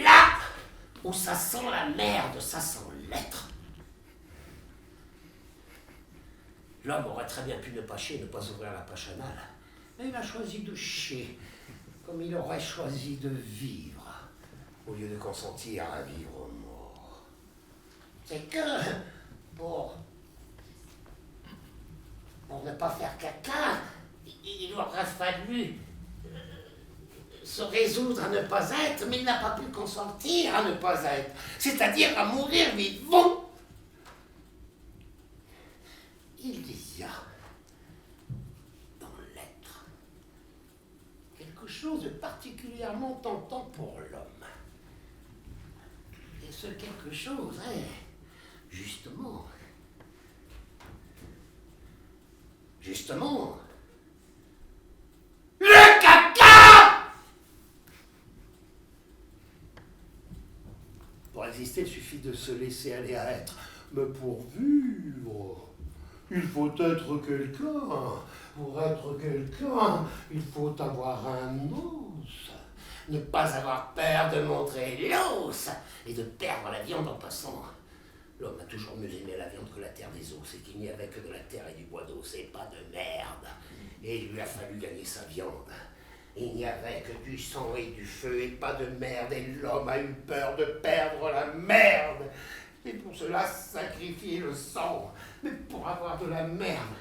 Là où ça sent la merde, ça sent l'être. L'homme aurait très bien pu ne pas chier, ne pas ouvrir la poche anale. Mais il a choisi de chier, comme il aurait choisi de vivre, au lieu de consentir à vivre mort. C'est que, pour ne pas faire caca, il aurait fallu se résoudre à ne pas être, mais il n'a pas pu consentir à ne pas être, c'est-à-dire à mourir vivant. Il y a dans l'être quelque chose de particulièrement tentant pour l'homme. Et ce quelque chose est, justement, le caca! Pour exister, il suffit de se laisser aller à être. Mais pour vivre, il faut être quelqu'un. Pour être quelqu'un, il faut avoir un os. Ne pas avoir peur de montrer l'os et de perdre la viande en passant. L'homme a toujours mieux aimé la viande que la terre des os. C'est qu'il n'y avait que de la terre et du bois d'os et pas de merde. Et il lui a fallu gagner sa viande. Il n'y avait que du sang et du feu et pas de merde. Et l'homme a eu peur de perdre la merde. Et pour cela, sacrifier le sang. Mais pour avoir de la merde,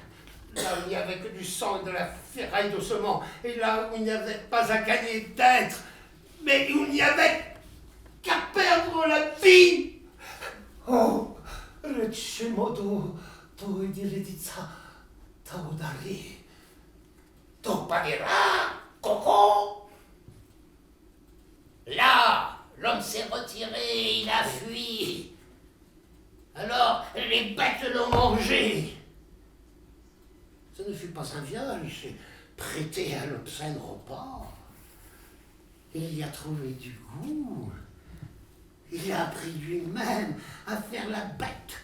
là où il n'y avait que du sang et de la ferraille d'ossement, et là où il n'y avait pas à gagner d'être, mais où il n'y avait qu'à perdre la vie. Oh, rece modo toi direditza taudari. Topadera, coco. Là, l'homme s'est retiré, il a fui. Alors, les bêtes l'ont mangé. Ce ne fut pas un viol, il s'est prêté à l'obscène repas. Il y a trouvé du goût. Il a appris lui-même à faire la bête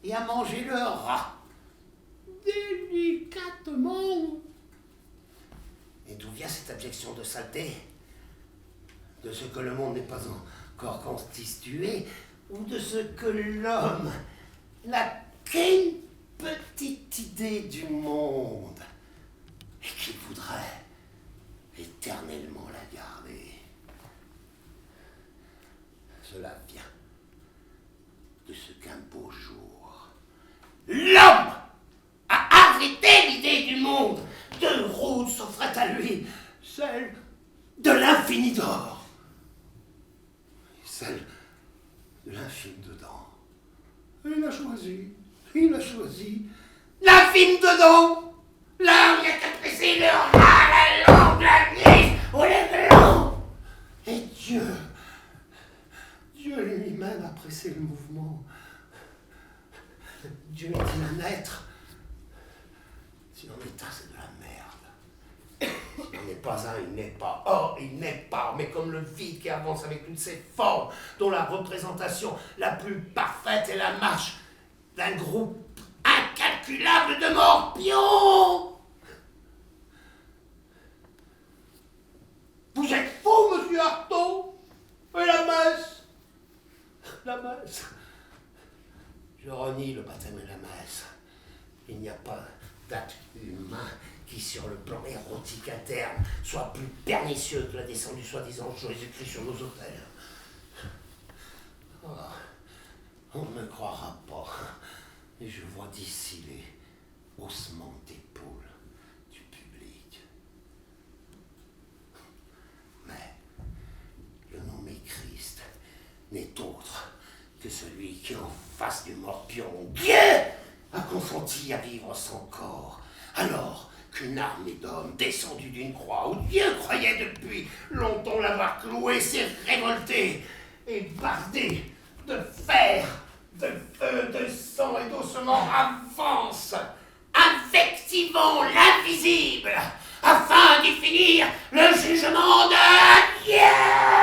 et à manger le rat. Délicatement. Et d'où vient cette abjection de saleté? De ce que le monde n'est pas encore constitué, ou de ce que l'homme n'a qu'une petite idée du monde et qu'il voudrait éternellement la garder. Cela vient de ce qu'un beau jour, l'homme a arrêté l'idée du monde. Deux routes s'offraient à lui, celle de l'infini d'or et celle de l'infime dedans. Et il a choisi l'infime dedans. Là où il y a qu'à presser le rat, la langue, la niche ou les glands. Et Dieu lui-même a pressé le mouvement. Dieu est-il un être? S'il en est un, c'est de la merde. S'il n'en est pas un, il n'est pas. Or, il n'est pas, mais comme le vide qui avance avec toutes ses formes, dont la représentation la plus parfaite est la marche d'un groupe incalculable de morpions. Vous êtes fou, monsieur Artaud? Et la messe? La messe. Je renie le baptême et la messe. Il n'y a pas d'acte humain qui, sur le plan érotique interne, soit plus pernicieux que la descente du soi-disant Jésus-Christ sur nos autels. Oh, on ne me croira pas, et je vois d'ici les haussements d'épaules du public. Mais le nommé Christ n'est autre que celui qui, en face du morpion, Dieu a consenti à vivre sans corps. Alors qu'une armée d'hommes descendue d'une croix où Dieu croyait depuis longtemps l'avoir cloué s'est révoltée et bardée de fer, de feu, de sang et d'ossements avance, invectivant l'invisible, afin d'y finir le jugement de Dieu.